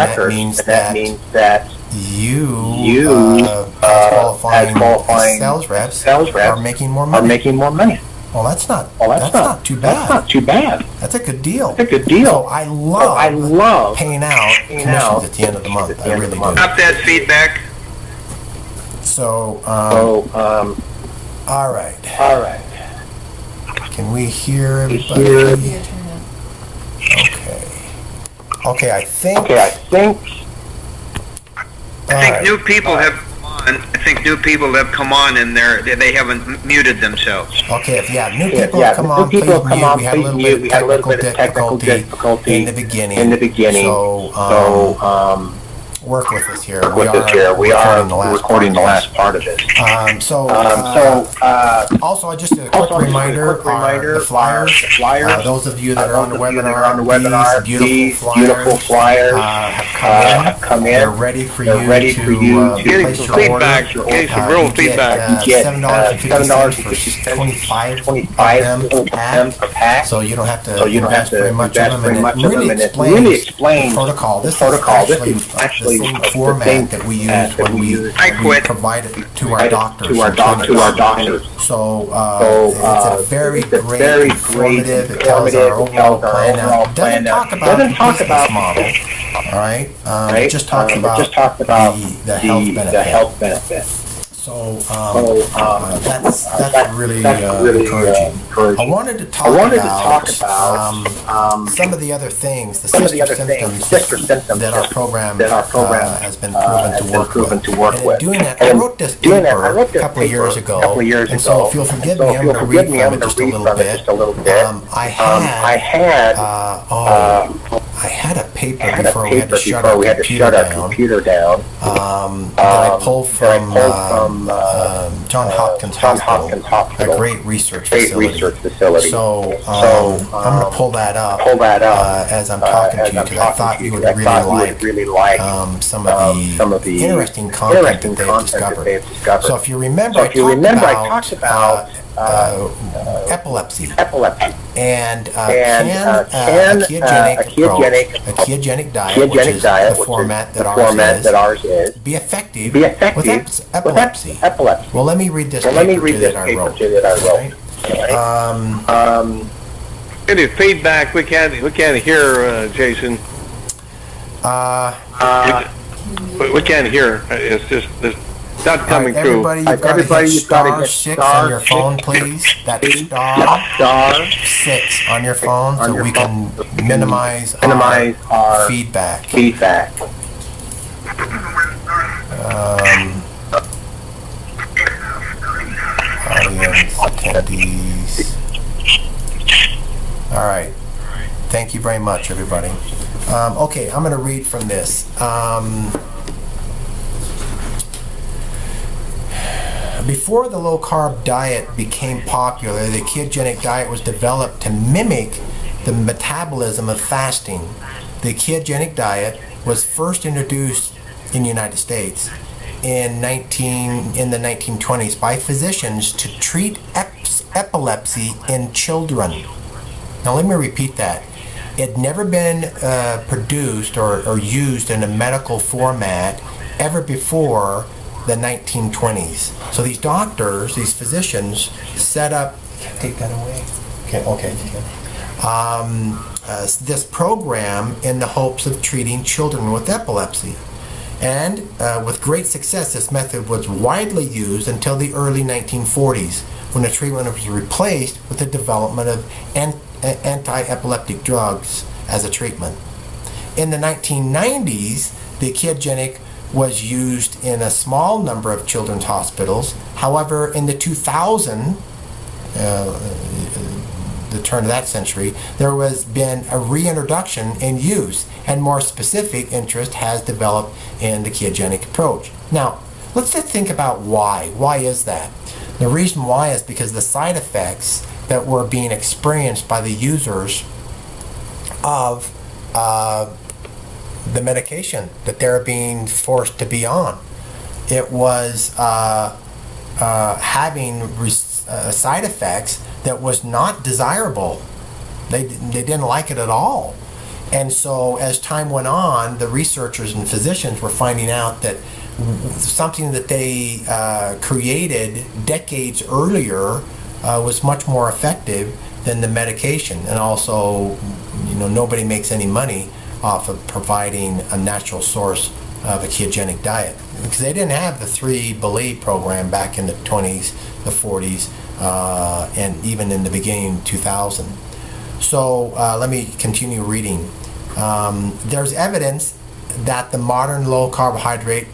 record, means that means that you as qualifying sales reps are making more money. Well, that's not too bad. That's not too bad. That's a good deal. That's a good deal. So I love paying out commissions at the end of the month. I really do. Up that feedback. So, all right. Can we hear everybody? Okay, I think new people have come on. I think new people have come on and they haven't muted themselves. Okay, new people have come on, please mute. We had a little bit of technical difficulty in the beginning. So, work with us here. We are recording the last part of it. Also, just a quick reminder, the flyers. Those of you that are on the webinar, these beautiful flyers have come in. They're ready for you to place your order. Getting some real feedback. You get $7.50 for 25 of them per pack. So you don't have to invest very much of them. And it really explains the protocol. This is actually the same format that we use when we provide it to our doctors. So it's a very great, informative. It tells our overall plan out. It doesn't talk about the business model. All right. It just talks about the health benefit. So that's really encouraging. I wanted to talk about some of the other things, the sister symptoms that our program has been proven to work with. And doing that, I wrote this paper a couple of years ago, and so if you'll forgive me, I'm going to read from it just a little bit. I had a paper before we had to shut our computer down that I pulled from Johns Hopkins Hospital, a great research facility. So I'm going to pull that up as I'm talking to you, because I thought you would really like some of the interesting content that they've discovered. So if you remember, I talked about epilepsy. And can a ketogenic diet, which is the format that ours is, be effective with epilepsy? Well, let me read this paper that I wrote. Any feedback? We can't hear, Jason. We can't hear. It's just it's not coming through. Everybody, you've got to hit star 6 on your phone, please. That's star 6 on your phone, so we can minimize our feedback. Audience attendees. All right. Thank you very much, everybody. Okay, I'm going to read from this. Before the low-carb diet became popular, the ketogenic diet was developed to mimic the metabolism of fasting. The ketogenic diet was first introduced in the United States in the 1920s by physicians to treat epilepsy in children. Now let me repeat that. It had never been produced or used in a medical format ever before the 1920s. So these doctors, these physicians, set up. Take that away. Okay. This program in the hopes of treating children with epilepsy. And with great success, this method was widely used until the early 1940s, when the treatment was replaced with the development of anti-epileptic drugs as a treatment. In the 1990s, the ketogenic was used in a small number of children's hospitals. However, in the 2000, the turn of that century, there has been a reintroduction in use, and more specific interest has developed in the ketogenic approach. Now, let's just think about why. Why is that? The reason why is because the side effects that were being experienced by the users of the medication that they're being forced to be on. It was having side effects that was not desirable. They didn't like it at all. And so as time went on, the researchers and physicians were finding out that something that they created decades earlier was much more effective than the medication. And also, nobody makes any money off of providing a natural source of a ketogenic diet, because they didn't have the 3Believe program back in the 20s, the 40s, and even in the beginning of 2000. So let me continue reading. There's evidence that the modern low carbohydrate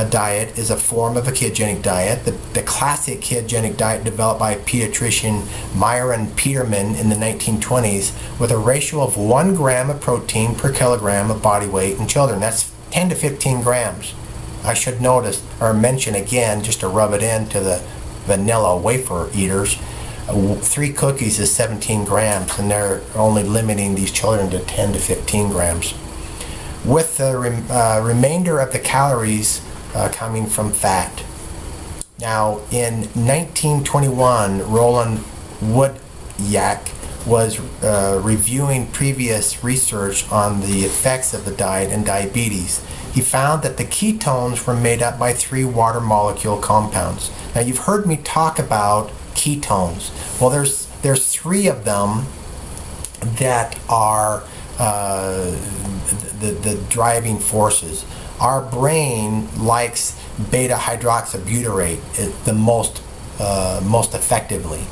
diet is a form of a ketogenic diet. The classic ketogenic diet developed by pediatrician Myron Peterman in the 1920s, with a ratio of 1 gram of protein per kilogram of body weight in children. That's 10 to 15 grams. I should notice or mention again, just to rub it into the vanilla wafer eaters, 3 cookies is 17 grams, and they're only limiting these children to 10 to 15 grams, with the remainder of the calories coming from fat. Now, in 1921, Roland Woodyack was reviewing previous research on the effects of the diet and diabetes. He found that the ketones were made up by 3 water molecule compounds. Now, you've heard me talk about ketones. Well, there's 3 of them that are the driving forces. Our brain likes beta hydroxybutyrate the most effectively.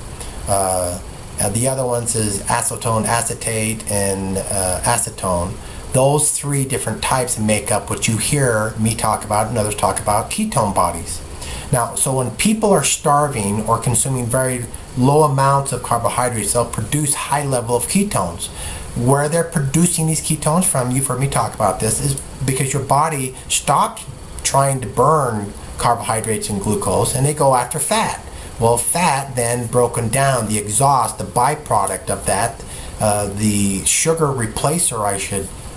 The other ones is acetone, acetate, and acetone. Those 3 different types make up what you hear me talk about and others talk about, ketone bodies. Now, so when people are starving or consuming very low amounts of carbohydrates, they'll produce high level of ketones. Where they're producing these ketones from, you've heard me talk about this, is because your body stopped trying to burn carbohydrates and glucose, and they go after fat. Well, fat then broken down, the exhaust, the byproduct of that, the sugar replacer,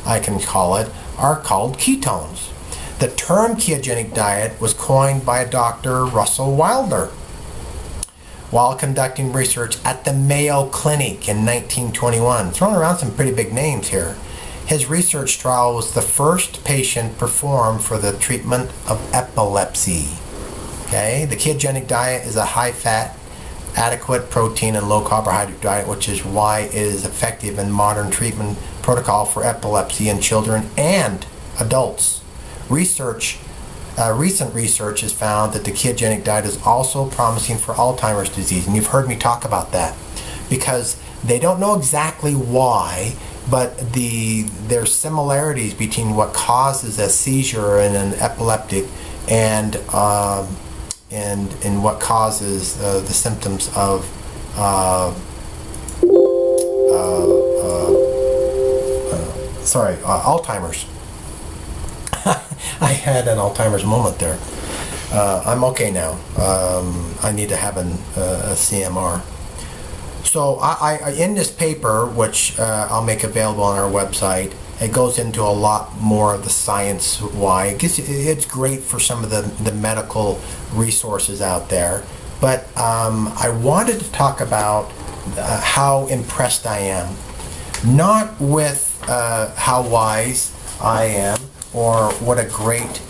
I can call it, are called ketones. The term ketogenic diet was coined by Dr. Russell Wilder while conducting research at the Mayo Clinic in 1921. Throwing around some pretty big names here. His research trial was the first patient performed for the treatment of epilepsy. Okay, the ketogenic diet is a high-fat, adequate protein and low-carbohydrate diet, which is why it is effective in modern treatment protocol for epilepsy in children and adults. Recent research has found that the ketogenic diet is also promising for Alzheimer's disease, and you've heard me talk about that, because they don't know exactly why, but there's similarities between what causes a seizure in an epileptic and what causes the symptoms of Alzheimer's. I had an Alzheimer's moment there. I'm okay now. I need to have a CMR. So I in this paper, which I'll make available on our website, it goes into a lot more of the science why. It's great for some of the medical resources out there. But I wanted to talk about how impressed I am. Not with how wise I am, or what a great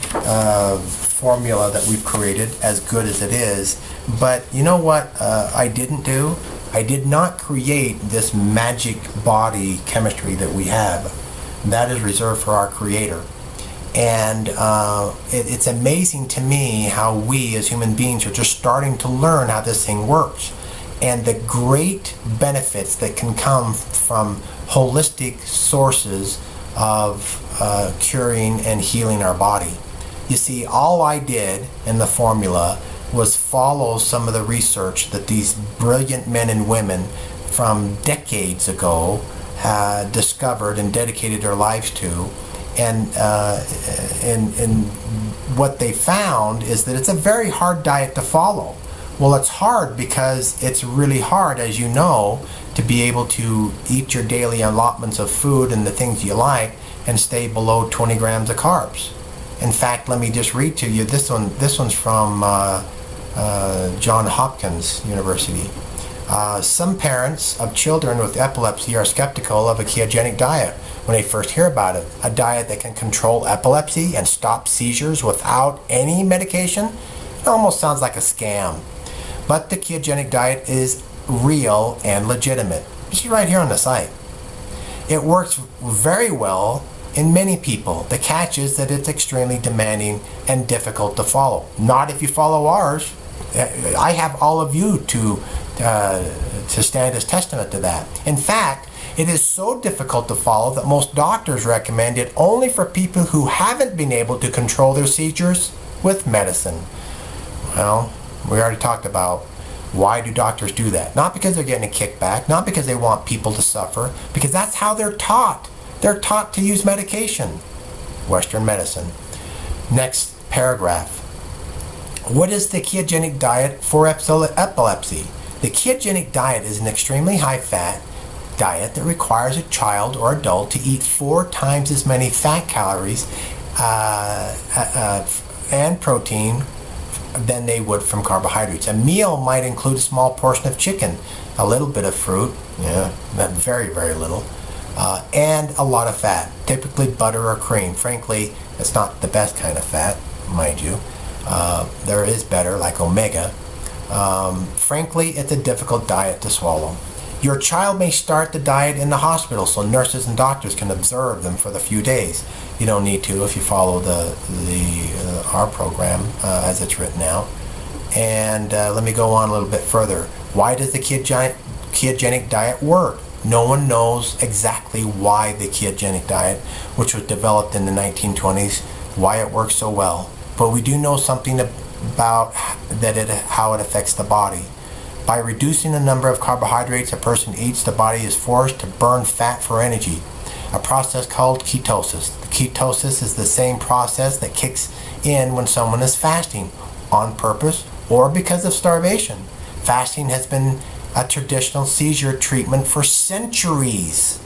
formula that we've created, as good as it is. But you know what I didn't do? I did not create this magic body chemistry that we have. That is reserved for our Creator. And it's amazing to me how we as human beings are just starting to learn how this thing works, and the great benefits that can come from holistic sources of curing and healing our body. You see, all I did in the formula was follow some of the research that these brilliant men and women from decades ago had discovered and dedicated their lives to. And what they found is that it's a very hard diet to follow. Well, it's hard because it's really hard, as you know, to be able to eat your daily allotments of food and the things you like and stay below 20 grams of carbs. In fact, let me just read to you this one. This one's from Johns Hopkins University. Some parents of children with epilepsy are skeptical of a ketogenic diet when they first hear about it. A diet that can control epilepsy and stop seizures without any medication? It almost sounds like a scam. But the ketogenic diet is real and legitimate. This is right here on the site. It works very well in many people. The catch is that it's extremely demanding and difficult to follow. Not if you follow ours. I have all of you to stand as testament to that. In fact, it is so difficult to follow that most doctors recommend it only for people who haven't been able to control their seizures with medicine. Well, we already talked about why do doctors do that. Not because they're getting a kickback, not because they want people to suffer, because that's how they're taught. They're taught to use medication. Western medicine. Next paragraph. What is the ketogenic diet for epilepsy? The ketogenic diet is an extremely high-fat diet that requires a child or adult to eat 4 times as many fat calories and protein than they would from carbohydrates. A meal might include a small portion of chicken, a little bit of fruit, very, very little, and a lot of fat, typically butter or cream. Frankly, it's not the best kind of fat, mind you. There is better, like omega. Frankly, it's a difficult diet to swallow. Your child may start the diet in the hospital so nurses and doctors can observe them for the few days. You don't need to if you follow our program as it's written out. And let me go on a little bit further. Why does the ketogenic diet work? No one knows exactly why the ketogenic diet, which was developed in the 1920s, why it works so well. But we do know something about how it affects the body. By reducing the number of carbohydrates a person eats, the body is forced to burn fat for energy, a process called ketosis. The ketosis is the same process that kicks in when someone is fasting, on purpose or because of starvation. Fasting has been a traditional seizure treatment for centuries,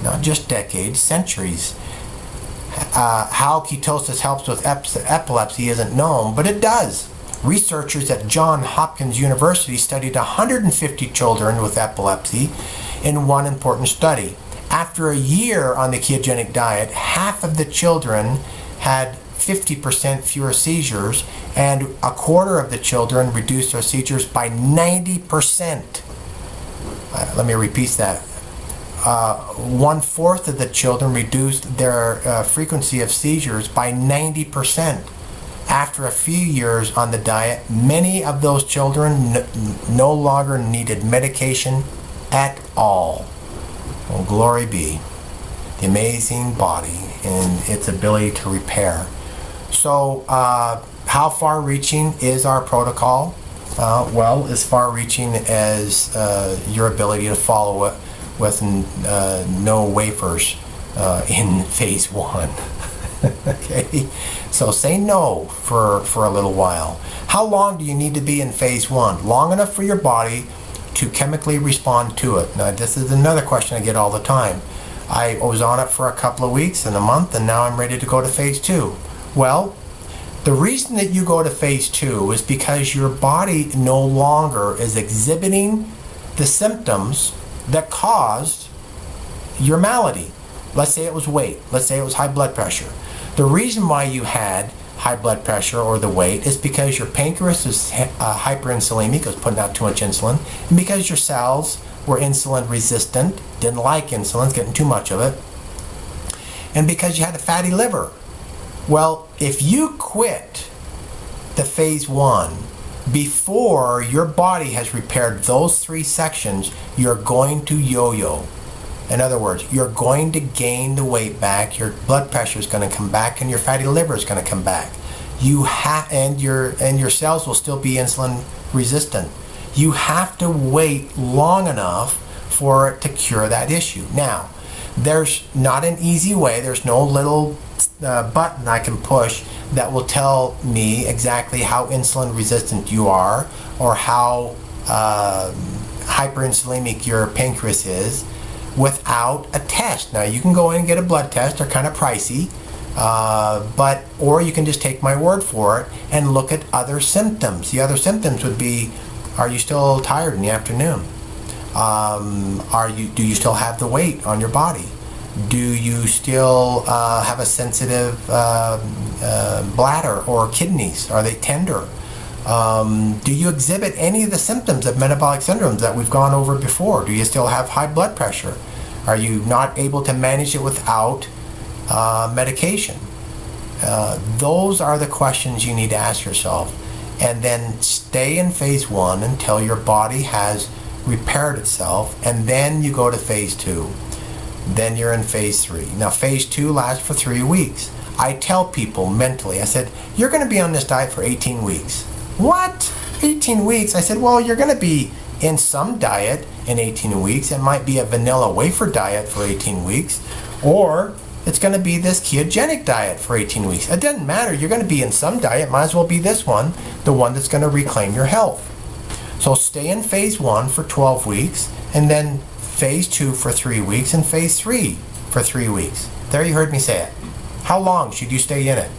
not just decades, centuries. How ketosis helps with epilepsy isn't known, but it does. Researchers at Johns Hopkins University studied 150 children with epilepsy in one important study. After a year on the ketogenic diet, half of the children had 50% fewer seizures, and a quarter of the children reduced their seizures by 90%. Let me repeat that. 1/4 of the children reduced their frequency of seizures by 90%. After a few years on the diet, many of those children no longer needed medication at all. Well, glory be. The amazing body and its ability to repair. So, how far-reaching is our protocol? Well, as far-reaching as your ability to follow it with no wafers in phase 1. Okay, so say no for a little while. How long do you need to be in phase 1? Long enough for your body to chemically respond to it. Now, this is another question I get all the time. I was on it for a couple of weeks and a month, and now I'm ready to go to phase 2. Well, the reason that you go to phase 2 is because your body no longer is exhibiting the symptoms that caused your malady. Let's say it was weight. Let's say it was high blood pressure. The reason why you had high blood pressure or the weight is because your pancreas is hyperinsulinic, was putting out too much insulin, and because your cells were insulin resistant, didn't like insulin, getting too much of it, and because you had a fatty liver. Well, if you quit the phase 1 before your body has repaired those 3 sections, you're going to yo-yo. In other words, you're going to gain the weight back, your blood pressure is going to come back, and your fatty liver is going to come back. And your cells will still be insulin resistant. You have to wait long enough for it to cure that issue. Now, there's not an easy way. There's no little button I can push that will tell me exactly how insulin resistant you are or how hyperinsulinic your pancreas is without a test. Now, you can go in and get a blood test. They're kind of pricey, or you can just take my word for it and look at other symptoms. The other symptoms would be Are you still tired in the afternoon? Do you still have the weight on your body? Do you still have a sensitive bladder or kidneys? Are they tender? Do you exhibit any of the symptoms of metabolic syndromes that we've gone over before? Do you still have high blood pressure? Are you not able to manage it without medication? Those are the questions you need to ask yourself. And then stay in phase 1 until your body has repaired itself, and then you go to phase 2. Then you're in phase 3. Now phase 2 lasts for 3 weeks. I tell people mentally, I said, you're going to be on this diet for 18 weeks. What? 18 weeks? I said, well, you're going to be in some diet in 18 weeks. It might be a vanilla wafer diet for 18 weeks, or it's going to be this ketogenic diet for 18 weeks. It doesn't matter. You're going to be in some diet. Might as well be this one, the one that's going to reclaim your health. So stay in phase 1 for 12 weeks, and then phase 2 for 3 weeks, and phase 3 for 3 weeks. There, you heard me say it. How long should you stay in it?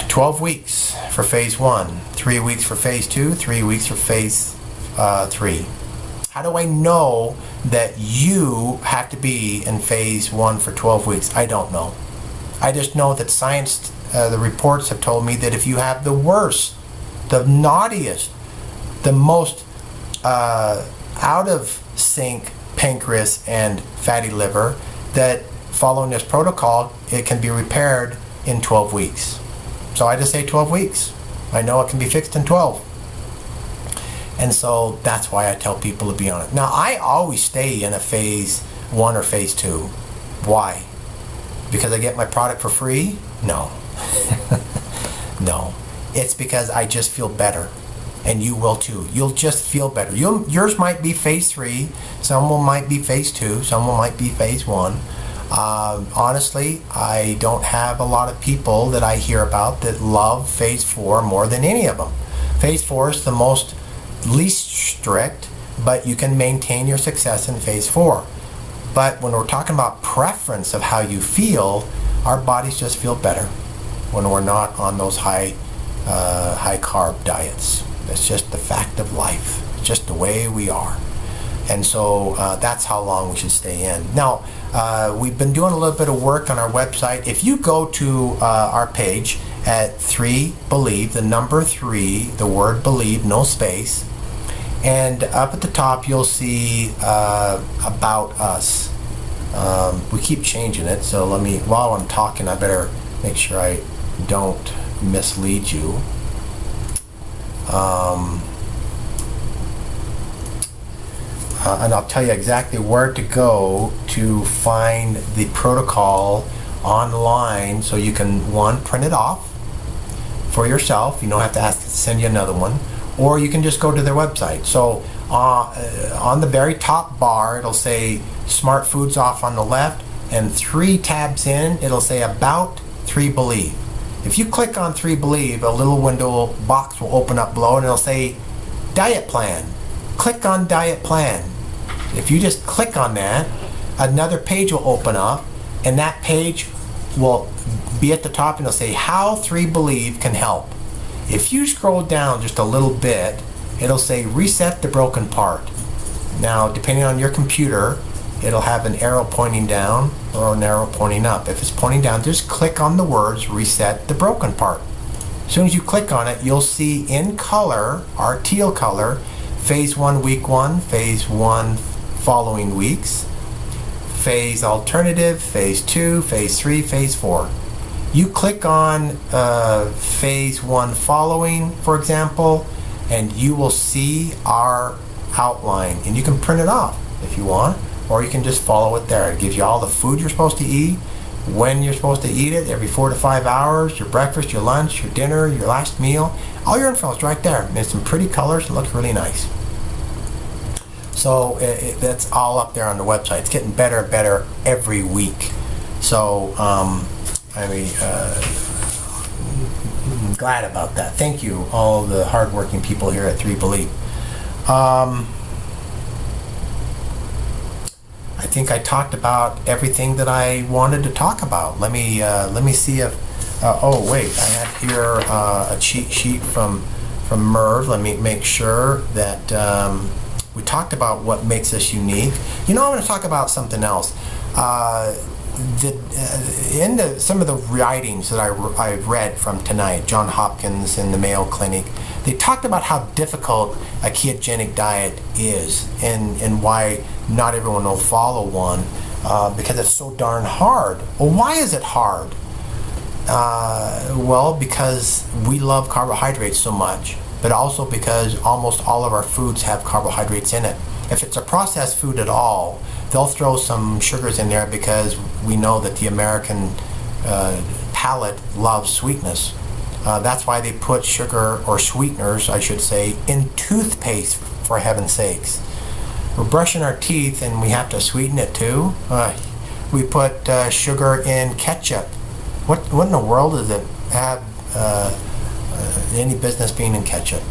12 weeks for phase 1, 3 weeks for phase 2, 3 weeks for phase 3. How do I know that you have to be in phase 1 for 12 weeks? I don't know. I just know that science, the reports have told me that if you have the worst, the naughtiest, the most out of sync pancreas and fatty liver, that following this protocol, it can be repaired in 12 weeks. So I just say 12 weeks. I know it can be fixed in 12. And so that's why I tell people to be on it. Now, I always stay in a phase 1 or phase 2. Why? Because I get my product for free? No. No. It's because I just feel better. And you will too. You'll just feel better. Yours might be phase 3. Someone might be phase 2. Someone might be phase 1. Honestly, I don't have a lot of people that I hear about that love phase 4 more than any of them. Phase 4 is the least strict, but you can maintain your success in phase 4. But when we're talking about preference of how you feel, our bodies just feel better when we're not on those high carb diets. It's just the fact of life. It's just the way we are. And so that's how long we should stay in. Now, we've been doing a little bit of work on our website. If you go to our page at 3Believe, the number 3, the word believe, no space, and up at the top you'll see about us. We keep changing it, so let me, while I'm talking, I better make sure I don't mislead you. And I'll tell you exactly where to go to find the protocol online, so you can, one, print it off for yourself. You don't have to ask to send you another one, or you can just go to their website. So on the very top bar, it'll say Smart Foods off on the left, and 3 tabs in, it'll say About 3Believe. If you click on 3Believe, a little window box will open up below, and it'll say Diet Plan. Click on Diet Plan. If you just click on that, another page will open up, and that page will be at the top, and it'll say How 3Believe Can Help. If you scroll down just a little bit, it'll say Reset the Broken Part. Now, depending on your computer, it'll have an arrow pointing down or an arrow pointing up. If it's pointing down, just click on the words Reset the Broken Part. As soon as you click on it, you'll see in color, our teal color, phase 1 week 1, phase 1 following weeks, phase alternative, phase 2, phase 3, phase 4. You click on phase 1 following, for example, and you will see our outline, and you can print it off if you want, or you can just follow it there. It gives you all the food you're supposed to eat, when you're supposed to eat it, every 4 to 5 hours, your breakfast, your lunch, your dinner, your last meal. All your info is right there. And it's some pretty colors. It looks really nice. So that's all up there on the website. It's getting better and better every week. So I'm glad about that. Thank you, all the hardworking people here at 3Believe. I think I talked about everything that I wanted to talk about. Let me see if. Oh wait, I have here a cheat sheet from from Merv. Let me make sure that we talked about what makes us unique. I'm going to talk about something else. Some of the writings that I've read from tonight, John Hopkins and the Mayo Clinic, they talked about how difficult a ketogenic diet is and why not everyone will follow one because it's so darn hard. Well, why is it hard? Well, because we love carbohydrates so much, but also because almost all of our foods have carbohydrates in it. If it's a processed food at all, they'll throw some sugars in there because we know that the American palate loves sweetness. That's why they put sugar, or sweeteners, I should say, in toothpaste, for heaven's sakes. We're brushing our teeth and we have to sweeten it too. We put sugar in ketchup. What in the world does it have any business being in ketchup?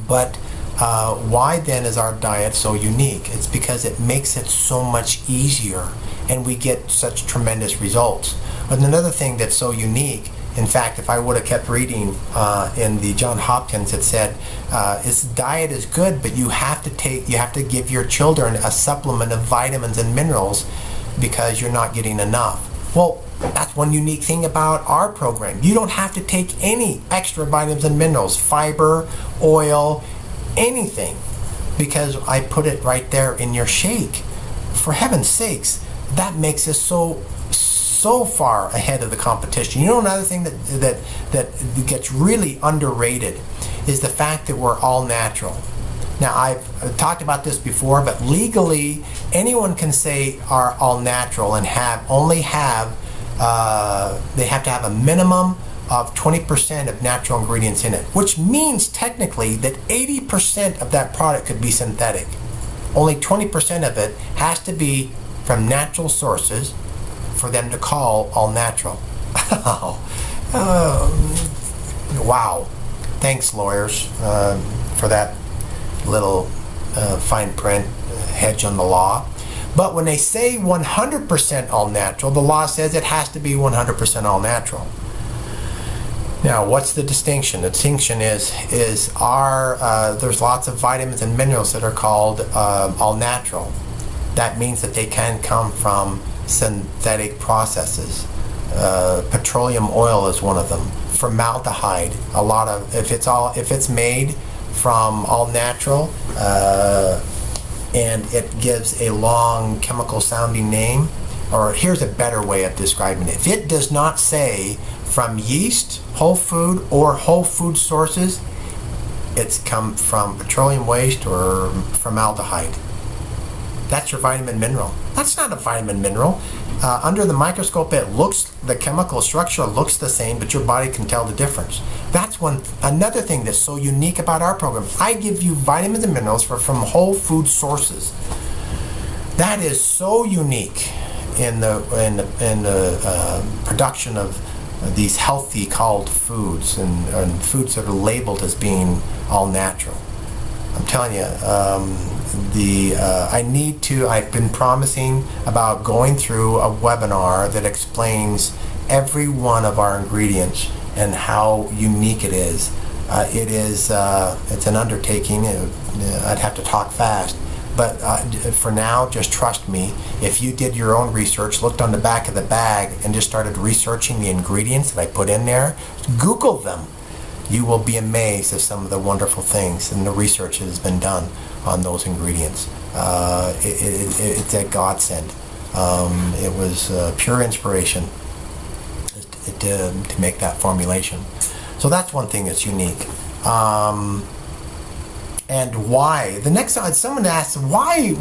But why then is our diet so unique? It's because it makes it so much easier and we get such tremendous results. But another thing that's so unique, in fact, if I would have kept reading in the John Hopkins, it said, this diet is good, but you have to give your children a supplement of vitamins and minerals because you're not getting enough. Well, that's one unique thing about our program. You don't have to take any extra vitamins and minerals, fiber, oil, anything, because I put it right there in your shake. For heaven's sakes, that makes us so far ahead of the competition. Another thing that gets really underrated is the fact that we're all natural. Now, I've talked about this before, but legally, anyone can say are all natural and they have to have a minimum of 20% of natural ingredients in it, which means technically that 80% of that product could be synthetic. Only 20% of it has to be from natural sources for them to call all natural. Wow. Thanks, lawyers, for that little fine print hedge on the law. But when they say 100% all natural, the law says it has to be 100% all natural. Now, what's the distinction? The distinction is there's lots of vitamins and minerals that are called all natural. That means that they can come from synthetic processes. Petroleum oil is one of them. Formaldehyde, if it's made from all natural, and it gives a long chemical sounding name, or here's a better way of describing it. If it does not say from yeast, whole food, or whole food sources, it's come from petroleum waste or formaldehyde. That's your vitamin mineral. That's not a vitamin mineral. Under the microscope, the chemical structure looks the same, but your body can tell the difference. That's another thing that's so unique about our program. I give you vitamins and minerals from whole food sources. That is so unique in the production of these healthy called foods and foods that are labeled as being all natural. I'm telling you, I've been promising about going through a webinar that explains every one of our ingredients and how unique it is. It's an undertaking. I'd have to talk fast. But for now, just trust me. If you did your own research, looked on the back of the bag, and just started researching the ingredients that I put in there, Google them. You will be amazed at some of the wonderful things and the research that has been done on those ingredients. It's a godsend. It was pure inspiration to make that formulation. So that's one thing that's unique. And why? The next time someone asks, why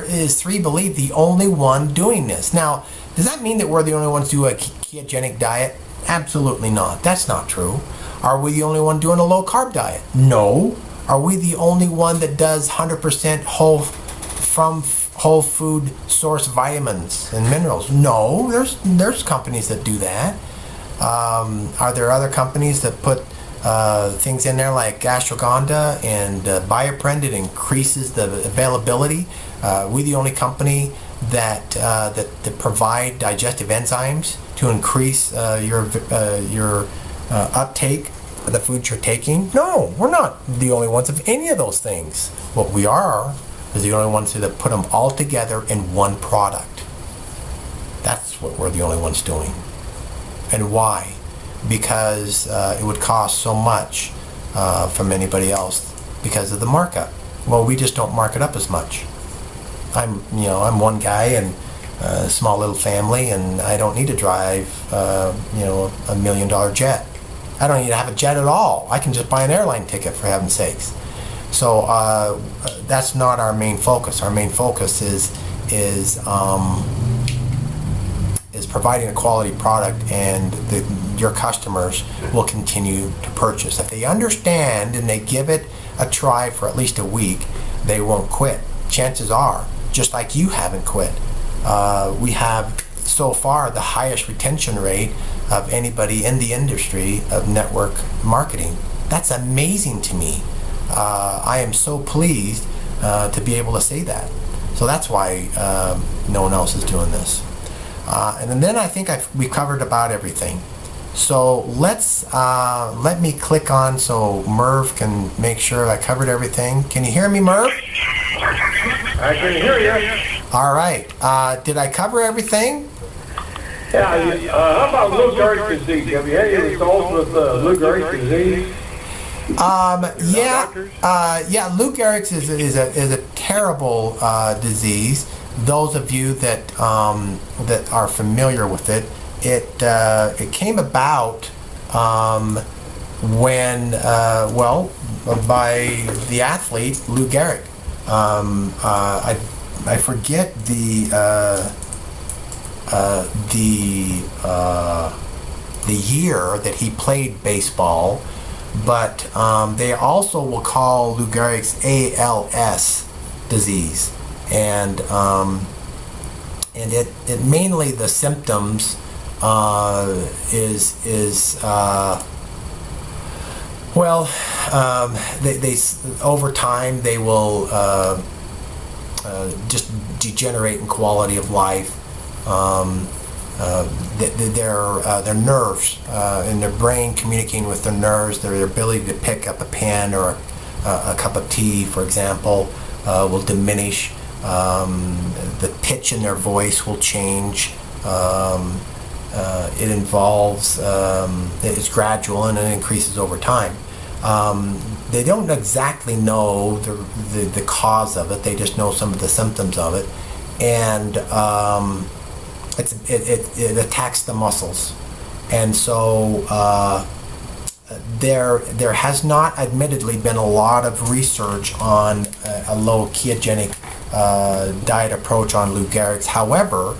is 3Believe the only one doing this? Now, does that mean that we're the only ones do a ketogenic diet? Absolutely not. That's not true. Are we the only one doing a low carb diet? No. Are we the only one that does 100% whole food source vitamins and minerals? No. There's companies that do that. Are there other companies that put things in there like ashwagandha and bioprin that increases the availability? We the only company that provide digestive enzymes to increase your uptake the foods you're taking? No, we're not the only ones of any of those things. What we are is the only ones that put them all together in one product. That's what we're the only ones doing. And why? Because it would cost so much from anybody else because of the markup. Well, we just don't mark it up as much. I'm one guy and a small little family, and I don't need to drive, $1 million jet. I don't need to have a jet at all. I can just buy an airline ticket, for heaven's sakes. So that's not our main focus. Our main focus is providing a quality product, and your customers will continue to purchase. If they understand and they give it a try for at least a week, they won't quit. Chances are, just like you haven't quit. We have so far the highest retention rate of anybody in the industry of network marketing. That's amazing to me. I am so pleased to be able to say that. So that's why no one else is doing this. And then I think we covered about everything. So let me click on so Merv can make sure I covered everything. Can you hear me, Merv? I can hear you. All right. Did I cover everything? Yeah. How about Lou Gehrig's disease? Have you had any results with Lou Gehrig's disease? Lou Gehrig's is a terrible disease. Those of you that are familiar with it, it came about when by the athlete Lou Gehrig. I forget the year that he played baseball, but they also will call Lou Gehrig's ALS disease, and it mainly the symptoms they over time they will just degenerate in quality of life. Their nerves in their brain communicating with their nerves, their ability to pick up a pen or a cup of tea, for example, will diminish. The pitch in their voice will change. It involves, it's gradual and it increases over time. They don't exactly know the cause of it. They just know some of the symptoms of it, and it attacks the muscles. And so there has not admittedly been a lot of research on a low ketogenic diet approach on Lou Gehrig's. However,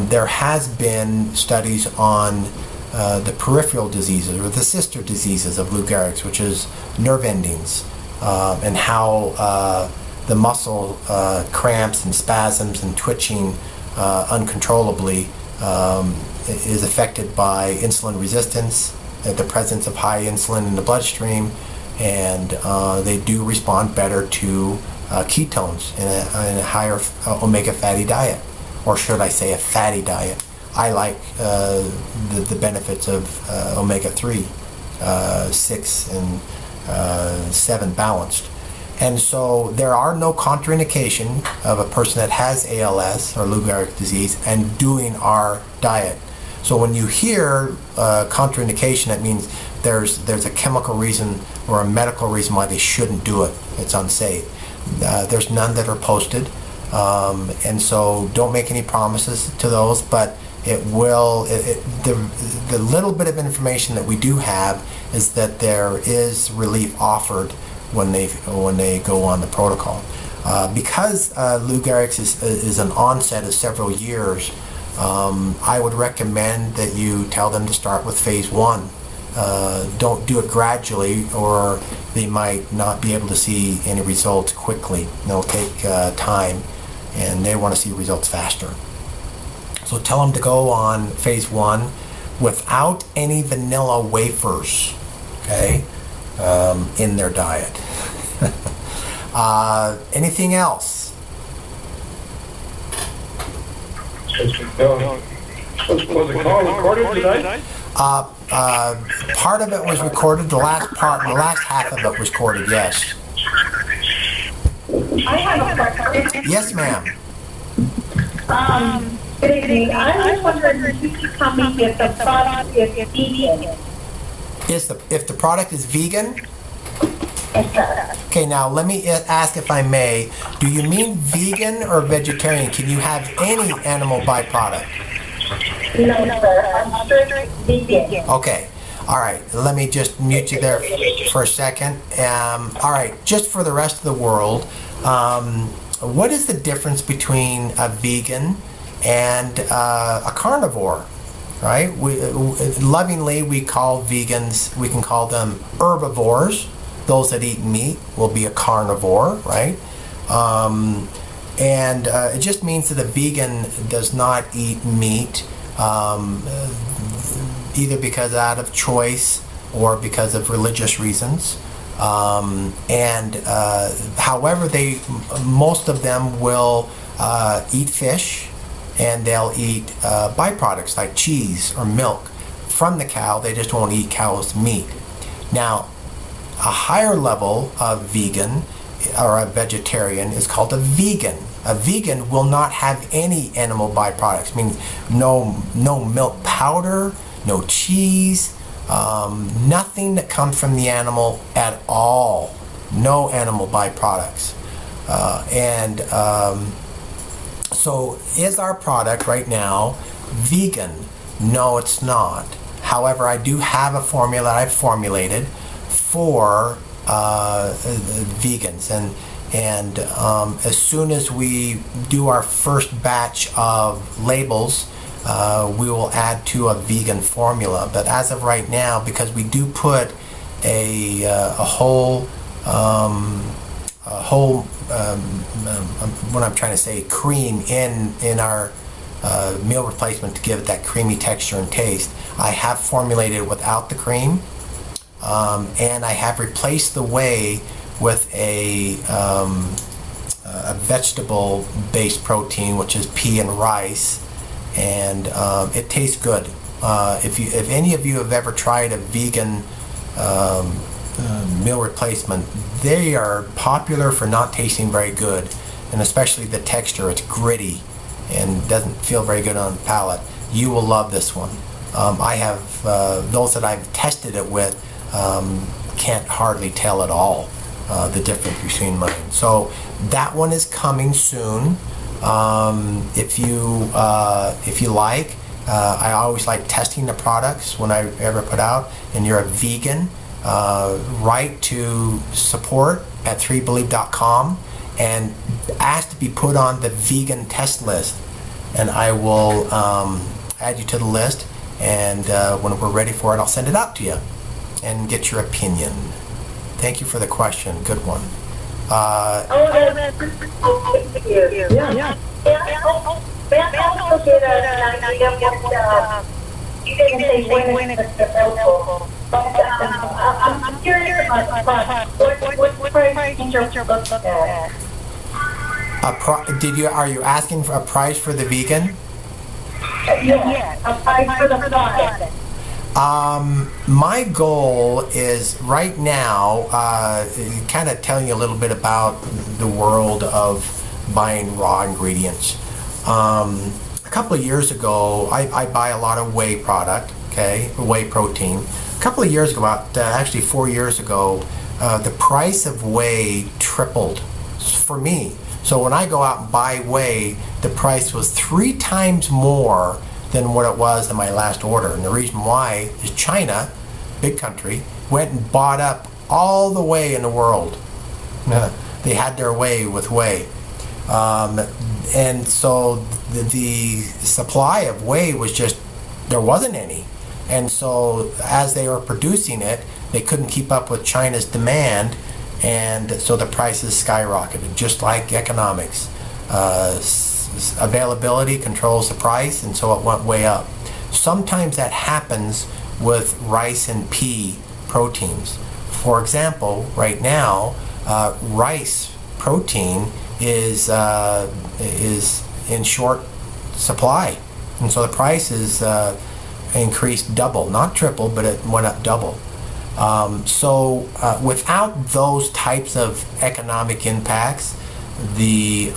there has been studies on the peripheral diseases or the sister diseases of Lou Gehrig's, which is nerve endings, and how the muscle cramps and spasms and twitching uncontrollably is affected by insulin resistance, the presence of high insulin in the bloodstream, and they do respond better to ketones in a higher omega fatty diet, or should I say a fatty diet. I like the benefits of omega-3, 6 and 7 balanced. And so there are no contraindication of a person that has ALS or Lou Gehrig's disease and doing our diet. So when you hear contraindication, that means there's a chemical reason or a medical reason why they shouldn't do it. It's unsafe. There's none that are posted, and so don't make any promises to those, but it will. The little bit of information that we do have is that there is relief offered when they go on the protocol. Because Lou Gehrig's is an onset of several years, I would recommend that you tell them to start with phase 1. Don't do it gradually, or they might not be able to see any results quickly. It'll take time, and they want to see results faster. So tell them to go on phase 1 without any vanilla wafers, okay, in their diet. Anything else? Was the call recorded today? Part of it was recorded. The last half of it was recorded. Yes. I have a question. Yes, ma'am. Good evening. I was wondering if you could tell me if the product is vegan. If the product is vegan? Yes, sir. Okay, now let me ask if I may. Do you mean vegan or vegetarian? Can you have any animal byproduct? No, sir. I'm straight vegan. Okay. All right. Let me just mute you there for a second. All right. Just for the rest of the world, what is the difference between a vegan and a carnivore? Right? Lovingly, we call vegans, we can call them herbivores. Those that eat meat will be a carnivore, right? And it just means that a vegan does not eat meat either because out of choice or because of religious reasons. However, most of them will eat fish, and they'll eat byproducts like cheese or milk from the cow. They just won't eat cow's meat. Now, a higher level of vegan or a vegetarian is called a vegan. A vegan will not have any animal byproducts. I mean, no milk powder, no cheese, nothing that comes from the animal at all. No animal byproducts. So is our product right now vegan? No, it's not. However, I do have a formula I've formulated for vegans, and as soon as we do our first batch of labels, we will add to a vegan formula. But as of right now, because we do put a whole what I'm trying to say, cream in our meal replacement to give it that creamy texture and taste, I have formulated without the cream, and I have replaced the whey with a vegetable-based protein, which is pea and rice, and it tastes good. If any of you have ever tried a vegan meal replacement, they are popular for not tasting very good, and especially the texture. It's gritty and doesn't feel very good on the palate. You will love this one. I have those that I've tested it with can't hardly tell at all the difference between mine. So that one is coming soon. If you like, I always like testing the products when I ever put out, and you're a vegan, write to support@3believe.com and ask to be put on the vegan test list, and I will add you to the list, and when we're ready for it, I'll send it out to you and get your opinion. Thank you for the question. Good one. Thank you. Yeah. May I also get an idea of what you didn't say when it's available, but I'm curious about the product. What price did you look at? Are you asking for a price for the vegan? Yes, a price for the product. My goal is right now, kind of telling you a little bit about the world of buying raw ingredients. A couple of years ago, I buy a lot of whey product, okay, whey protein. A couple of years ago, actually 4 years ago, the price of whey tripled for me. So when I go out and buy whey, the price was 3 times more than what it was in my last order. And the reason why is China, big country, went and bought up all the whey in the world. They had their way with whey. And so the supply of whey was just, there wasn't any. And so as they were producing it, they couldn't keep up with China's demand, and so the prices skyrocketed, just like economics. Availability controls the price, and so it went way up. Sometimes that happens with rice and pea proteins. For example, right now, rice protein is in short supply, and so the price is increased double, not triple, but it went up double. So without those types of economic impacts, the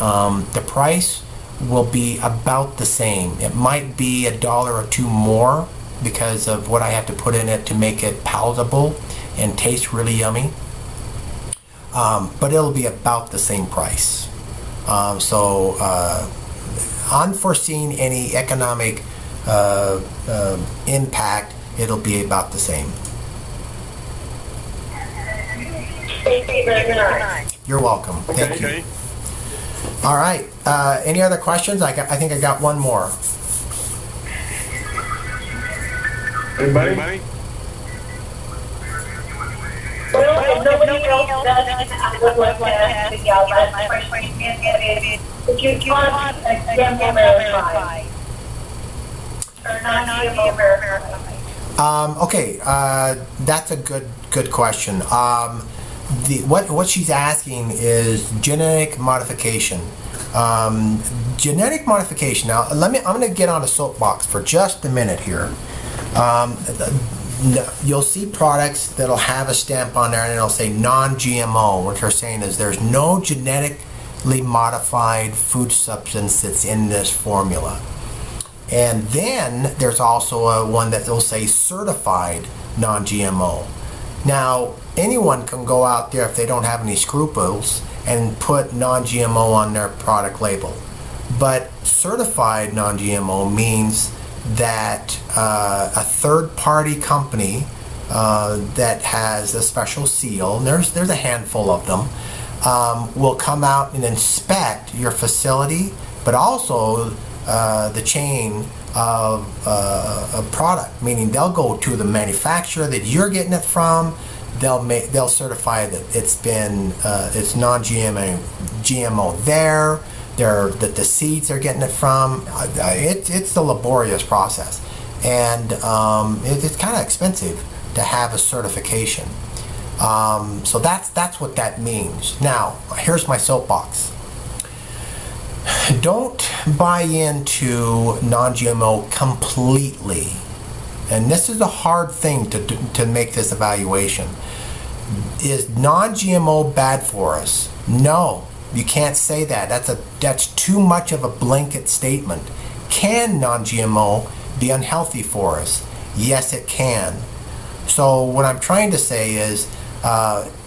price will be about the same. It might be $1 or $2 more because of what I have to put in it to make it palatable and taste really yummy. But it'll be about the same price. So unforeseen any economic impact, it'll be about the same. Thank you very much. You're welcome. Thank you. All right. Any other questions? I think I got one more. Anybody? Well, if nobody else does, I would like to ask y'all last question. If you taught a GMO verified or non-GMO verified? Okay, that's a good question. What she's asking is genetic modification. Genetic modification. Now, I'm going to get on a soapbox for just a minute here. You'll see products that'll have a stamp on there and it'll say non-GMO. What they're saying is there's no genetically modified food substance that's in this formula. And then there's also one that will say certified non-GMO. Now, anyone can go out there if they don't have any scruples and put non-GMO on their product label. But certified non-GMO means that a third-party company that has a special seal, and there's a handful of them, will come out and inspect your facility, but also the chain of a product, meaning they'll go to the manufacturer that you're getting it from. They'll certify that it's non-GMO there. That the seeds they're getting it from. It's a laborious process, and it's kind of expensive to have a certification. So that's what that means. Now, here's my soapbox. Don't buy into non-GMO completely. And this is a hard thing to make this evaluation. Is non-GMO bad for us? No, you can't say that. That's too much of a blanket statement. Can non-GMO be unhealthy for us? Yes, it can. So what I'm trying to say is,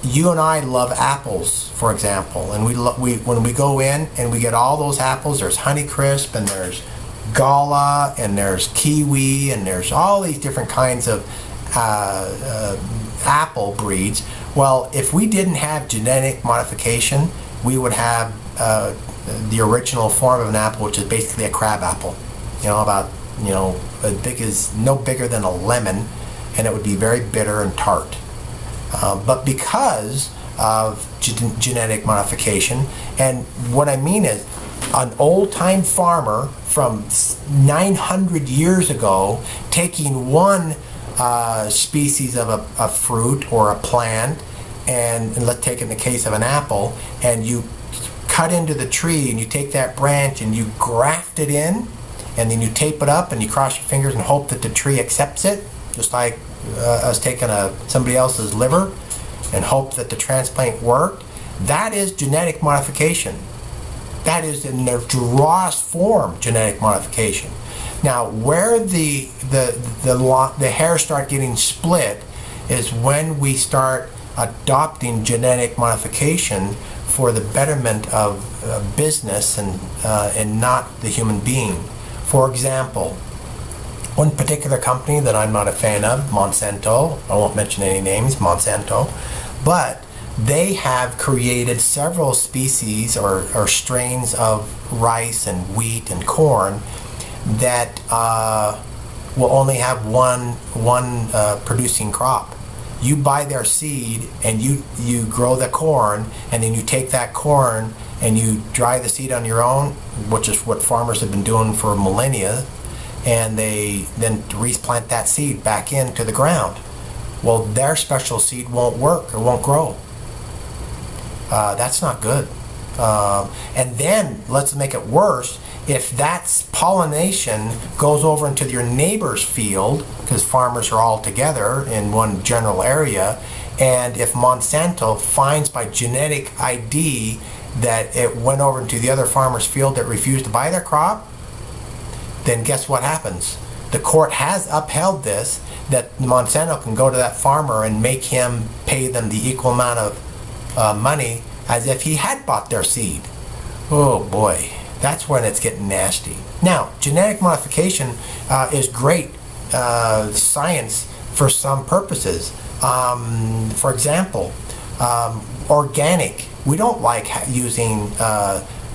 you and I love apples, for example, and when we go in and we get all those apples, there's Honeycrisp and there's Gala and there's Kiwi and there's all these different kinds of apple breeds. Well, if we didn't have genetic modification, we would have the original form of an apple, which is basically a crab apple. About as big as no bigger than a lemon, and it would be very bitter and tart. But because of genetic modification, and what I mean is, an old-time farmer from 900 years ago taking one species of a fruit or a plant, and let's take in the case of an apple, and you cut into the tree and you take that branch and you graft it in, and then you tape it up and you cross your fingers and hope that the tree accepts it, just like us taking somebody else's liver and hope that the transplant worked. That is genetic modification. That is in their rawest form genetic modification. Now, where the hairs start getting split is when we start adopting genetic modification for the betterment of business and not the human being. For example, one particular company that I'm not a fan of, Monsanto, I won't mention any names, Monsanto, but they have created several species or strains of rice and wheat and corn that will only have one producing crop. You buy their seed and you grow the corn, and then you take that corn and you dry the seed on your own, which is what farmers have been doing for millennia, and they then replant that seed back into the ground. Well, their special seed won't work or won't grow. That's not good. And then let's make it worse. if that pollination goes over into your neighbor's field, because farmers are all together in one general area, and if Monsanto finds by genetic ID that it went over into the other farmer's field that refused to buy their crop, then guess what happens? The court has upheld this, that Monsanto can go to that farmer and make him pay them the equal amount of money as if he had bought their seed. Oh boy, that's when it's getting nasty. Now, genetic modification is great science for some purposes. For example, organic. We don't like using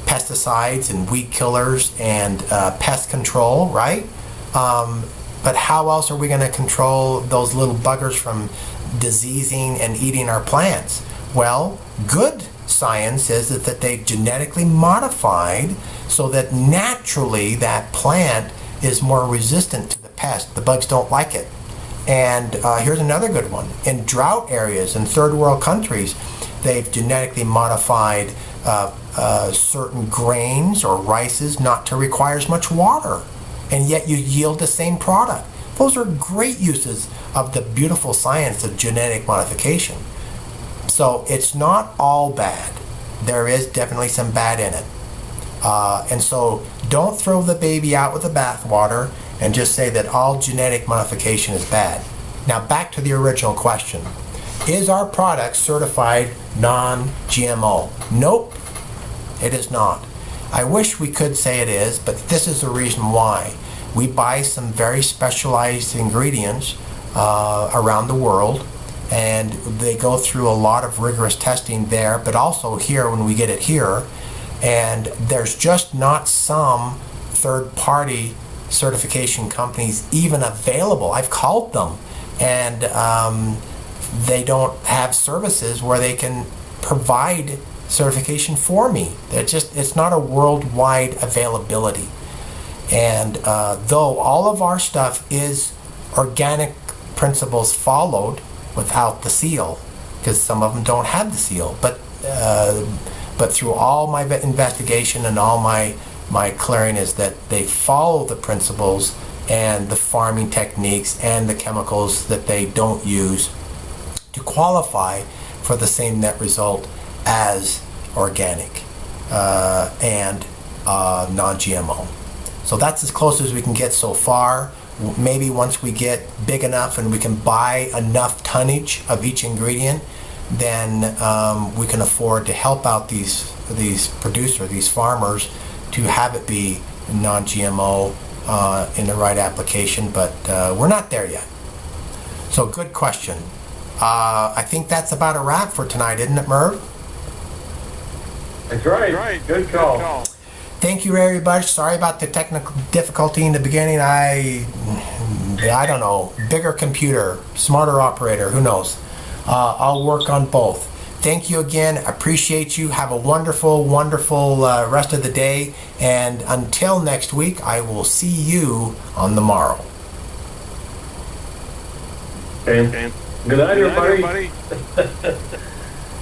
pesticides and weed killers and pest control, right? But how else are we going to control those little buggers from diseasing and eating our plants? Well, good science is that they've genetically modified so that naturally that plant is more resistant to the pest. The bugs don't like it. And here's another good one. In drought areas in third world countries, they've genetically modified certain grains or rices not to require as much water, and yet you yield the same product. Those are great uses of the beautiful science of genetic modification. So it's not all bad. There is definitely some bad in it. And so don't throw the baby out with the bathwater and just say that all genetic modification is bad. Now back to the original question. Is our product certified non-GMO? Nope, it is not. I wish we could say it is, but this is the reason why. We buy some very specialized ingredients around the world, and they go through a lot of rigorous testing there, but also here when we get it here, and there's just not some third-party certification companies even available. I've called them, and they don't have services where they can provide certification for me. It's not a worldwide availability. And though all of our stuff is organic principles followed without the seal, because some of them don't have the seal, but through all my investigation and all my clearing is that they follow the principles and the farming techniques and the chemicals that they don't use to qualify for the same net result as organic and non-GMO. So that's as close as we can get so far. Maybe once we get big enough and we can buy enough tonnage of each ingredient, then we can afford to help out these producers, these farmers, to have it be non-GMO in the right application, but we're not there yet. So good question. I think that's about a wrap for tonight, isn't it, Merv? That's right. Good call. Thank you, everybody. Sorry about the technical difficulty in the beginning. I don't know. Bigger computer, smarter operator, who knows? I'll work on both. Thank you again. Appreciate you. Have a wonderful, wonderful rest of the day. And until next week, I will see you on the morrow. Okay. Good night, everybody.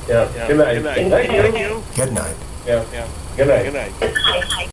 Yeah. Good night. Thank you. Good night. Yeah. Good night.